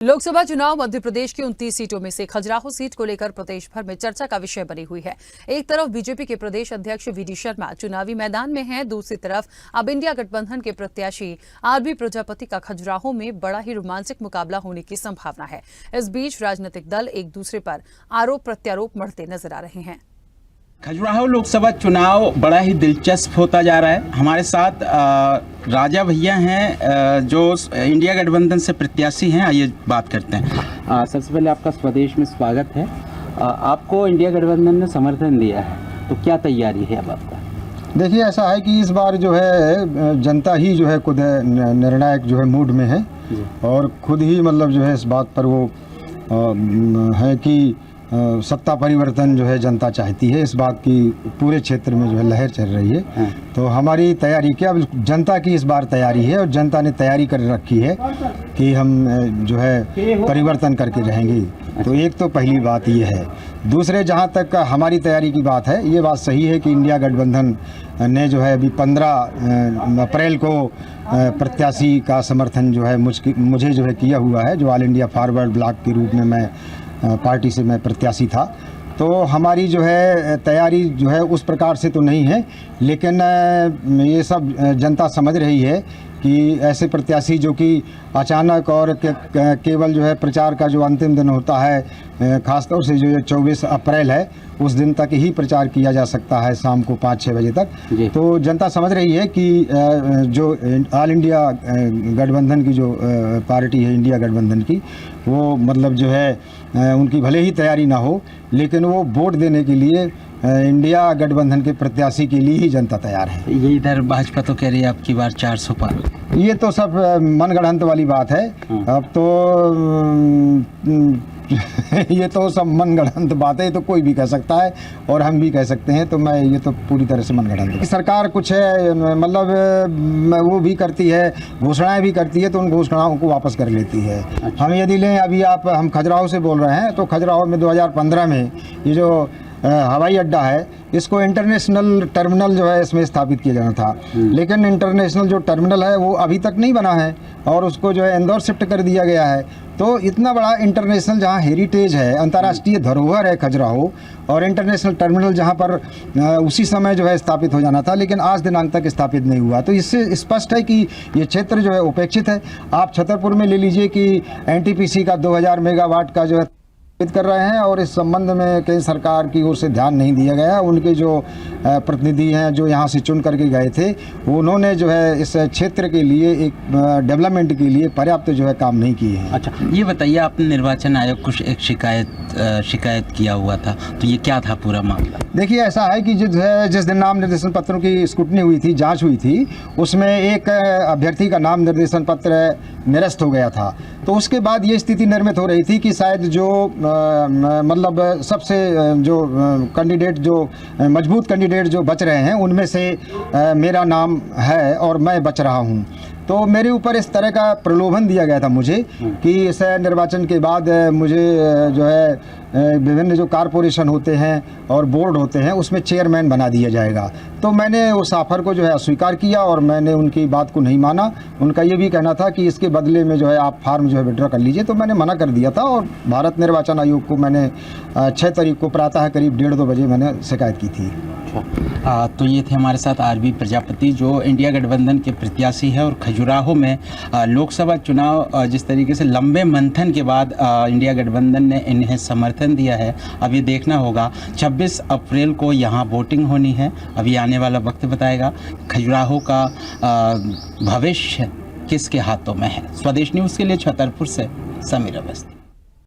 लोकसभा चुनाव मध्य प्रदेश की 29 सीटों में से खजुराहो सीट को लेकर प्रदेश भर में चर्चा का विषय बनी हुई है। एक तरफ बीजेपी के प्रदेश अध्यक्ष वीडी शर्मा चुनावी मैदान में हैं, दूसरी तरफ अब इंडिया गठबंधन के प्रत्याशी आरबी प्रजापति का खजुराहो में बड़ा ही रोमांचक मुकाबला होने की संभावना है। इस बीच राजनीतिक दल एक दूसरे पर आरोप प्रत्यारोप मढ़ते नजर आ रहे हैं। खजुराहो लोकसभा चुनाव बड़ा ही दिलचस्प होता जा रहा है। हमारे साथ राजा भैया हैं जो इंडिया गठबंधन से प्रत्याशी हैं। आइए बात करते हैं। सबसे पहले आपका स्वदेश में स्वागत है। आपको इंडिया गठबंधन ने समर्थन दिया है, तो क्या तैयारी है अब आपका? देखिए, ऐसा है कि इस बार जो है जनता ही जो है खुद निर्णायक जो है मूड में है और खुद ही मतलब जो है इस बात पर वो है कि सत्ता परिवर्तन जो है जनता चाहती है। इस बात की पूरे क्षेत्र में जो है लहर चल रही है। तो हमारी तैयारी क्या, जनता की इस बार तैयारी है और जनता ने तैयारी कर रखी है कि हम जो है परिवर्तन करके रहेंगे। तो एक तो पहली बात ये है। दूसरे, जहाँ तक हमारी तैयारी की बात है, ये बात सही है कि इंडिया गठबंधन ने जो है अभी 15 अप्रैल को प्रत्याशी का समर्थन जो है मुझे जो है किया हुआ है। जो ऑल इंडिया फॉरवर्ड ब्लॉक के रूप में मैं पार्टी से मैं प्रत्याशी था। तो हमारी जो है तैयारी जो है उस प्रकार से तो नहीं है, लेकिन ये सब जनता समझ रही है कि ऐसे प्रत्याशी जो कि अचानक और केवल जो है प्रचार का जो अंतिम दिन होता है, ख़ासतौर से जो 24 अप्रैल है, उस दिन तक ही प्रचार किया जा सकता है शाम को 5-6 बजे तक। तो जनता समझ रही है कि जो ऑल इंडिया गठबंधन की जो पार्टी है इंडिया गठबंधन की, वो मतलब जो है उनकी भले ही तैयारी ना हो, लेकिन वो वोट देने के लिए इंडिया गठबंधन के प्रत्याशी के लिए ही जनता तैयार है। ये इधर भाजपा तो कह रही है आपकी बार 400 पार। ये तो सब मनगढ़ंत वाली बात है। अब तो ये तो सब मनगढ़ंत बात है, ये तो कोई भी कह सकता है और हम भी कह सकते हैं। तो मैं ये तो पूरी तरह से मनगढ़ंत। सरकार कुछ है मतलब वो भी करती है, घोषणाएं भी करती है, तो उन घोषणाओं को वापस कर लेती है। हम यदि लें, अभी हम खजुराहो से बोल रहे हैं, तो खजुराहो में 2015 में ये जो हवाई अड्डा है, इसको इंटरनेशनल टर्मिनल जो है इसमें स्थापित किया जाना था, लेकिन इंटरनेशनल जो टर्मिनल है वो अभी तक नहीं बना है और उसको जो है इंदौर शिफ्ट कर दिया गया है। तो इतना बड़ा इंटरनेशनल जहाँ हेरिटेज है, अंतर्राष्ट्रीय धरोहर है खजुराहो, और इंटरनेशनल टर्मिनल जहाँ पर उसी समय जो है स्थापित हो जाना था, लेकिन आज दिनांक तक स्थापित नहीं हुआ। तो इससे स्पष्ट है कि ये क्षेत्र जो है उपेक्षित है। आप छतरपुर में ले लीजिए कि एनटीपीसी का 2000 मेगावाट का जो है कर रहे हैं और इस संबंध में कहीं सरकार की ओर से ध्यान नहीं दिया गया। उनके जो प्रतिनिधि हैं जो यहाँ से चुन करके गए थे, उन्होंने जो है इस क्षेत्र के लिए एक डेवलपमेंट के लिए पर्याप्त जो है काम नहीं किए हैं। अच्छा, ये बताइए, आपने निर्वाचन आयोग को एक शिकायत किया हुआ था, तो ये क्या था पूरा मामला? देखिए, ऐसा है कि जिस दिन नाम निर्देशन पत्रों की स्क्रूटनी हुई थी, जाँच हुई थी, उसमें एक अभ्यर्थी का नाम निर्देशन पत्र निरस्त हो गया था। तो उसके बाद ये स्थिति निर्मित हो रही थी कि शायद जो मतलब सबसे जो कैंडिडेट, जो मजबूत कैंडिडेट जो बच रहे हैं, उनमें से मेरा नाम है और मैं बच रहा हूं। तो मेरे ऊपर इस तरह का प्रलोभन दिया गया था मुझे कि इस निर्वाचन के बाद मुझे जो है विभिन्न जो कारपोरेशन होते हैं और बोर्ड होते हैं, उसमें चेयरमैन बना दिया जाएगा। तो मैंने उस ऑफर को जो है अस्वीकार किया और मैंने उनकी बात को नहीं माना। उनका ये भी कहना था कि इसके बदले में जो है आप फॉर्म जो है विड्रॉ कर लीजिए। तो मैंने मना कर दिया था और भारत निर्वाचन आयोग को मैंने 6 तारीख को प्रातः करीब 1:30-2 बजे मैंने शिकायत की थी। तो ये थे हमारे साथ आरबी प्रजापति, जो इंडिया गठबंधन के प्रत्याशी है। और खजुराहो में लोकसभा चुनाव जिस तरीके से लंबे मंथन के बाद इंडिया गठबंधन ने इन्हें समर्थन दिया है, अब ये देखना होगा 26 अप्रैल को यहाँ वोटिंग होनी है। अभी आने वाला वक्त बताएगा खजुराहो का भविष्य किसके हाथों में है। स्वदेश न्यूज़ के लिए छतरपुर से समीर अवस्थी।